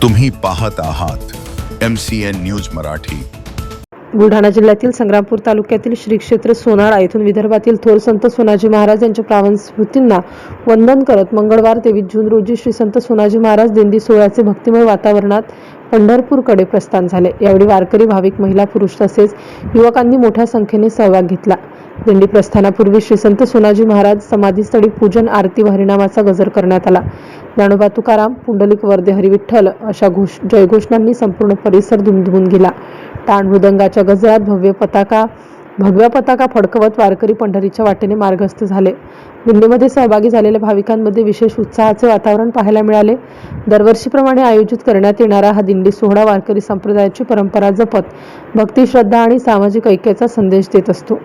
तुम्ही पाहत आहात MCN न्यूज मराठी। बुलढाणा जिल्ह्यातील संग्रामपूर तालुक्यातील श्री क्षेत्र सोनाळा येथून विदर्भातील थोर संत सोनाजी महाराज यांच्या पावन स्मृतींना वंदन करत मंगळवार 23 जून रोजी श्री संत सोनाजी महाराज दिंडी सोहळ्याचे भक्तिमय वातावरणात पंढरपूरकडे प्रस्थान झाले। यावेळी वारकरी, भाविक, महिला, पुरुष तसेच युवकांनी मोठ्या संख्येने सहभाग घेतला। दिंडी प्रस्थानापूर्वी श्री संत सोनाजी महाराज समाधीस्थळी पूजन, आरती व हरिनामाचा गजर करण्यात आला। ज्ञानोबा तुकाराम, पुंडलिक वरदे हरी विठ्ठल अशा जयघोषणांनी संपूर्ण परिसर दुमदुमून गेला। टाण मृदंगाच्या गजरात भगव्या पताका फडकवत वारकरी पंढरीच्या वाटेने मार्गस्थ झाले। दिंडीमध्ये सहभागी झालेल्या भाविकांमध्ये विशेष उत्साहाचे वातावरण पाहायला मिळाले। दरवर्षीप्रमाणे आयोजित करण्यात येणारा हा दिंडी सोहळा वारकरी संप्रदायाची परंपरा जपत भक्ती, श्रद्धा आणि सामाजिक ऐक्याचा संदेश देत असतो।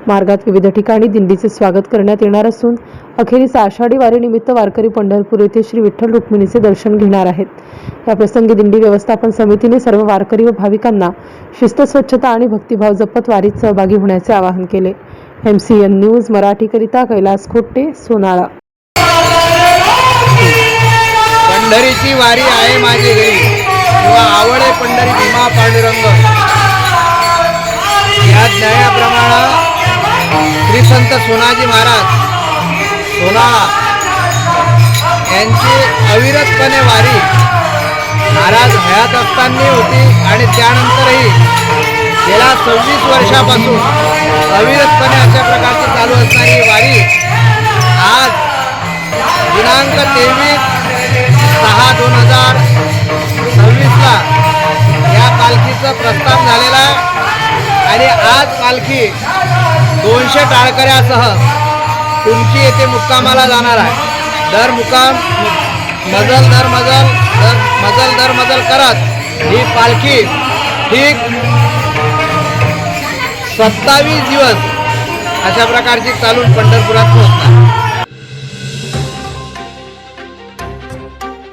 मार्गात विविध ठिकाणी दिंडीचे स्वागत करण्यात येणार असून अखेरीस आषाढी वारीनिमित्त वारकरी पंढरपूर येथे श्री विठ्ठल रुक्मिणीचे दर्शन घेणार आहेत। या प्रसंगी दिंडी व्यवस्थापन समितीने सर्व वारकरी व भाविकांना शिस्त, स्वच्छता आणि भक्तिभाव जपत वारीत सहभागी होण्याचे आवाहन केले। MCN न्यूज मराठीकरिता कैलास खोटे, सोनाळा। पंढरीची वारी आहे माझी घरी, किंवा आवडे पंढरी भीमा पांडुरंग या ज्ञानाप्रमाणे श्री संत सोनाजी महाराज सोनाळा यांची अविरतपणे वारी महाराज हयात असताना होती आणि त्यानंतरही गेल्या 26 वर्षापासून अविरतपणे अशा प्रकारची चालू असणारी वारी आज दिनांक 23/6/2026 या पालखीचं प्रस्थान झालेलं आहे आणि आज पालखी 200 टाळकऱ्यासह तुमची येथे मुक्कामाला जाणार आहे। दर मुक्काम मजल दर मजल करत ही पालखी ठीक 27 दिवस अशा प्रकारची चालून पंढरपुरात पोहोचणार।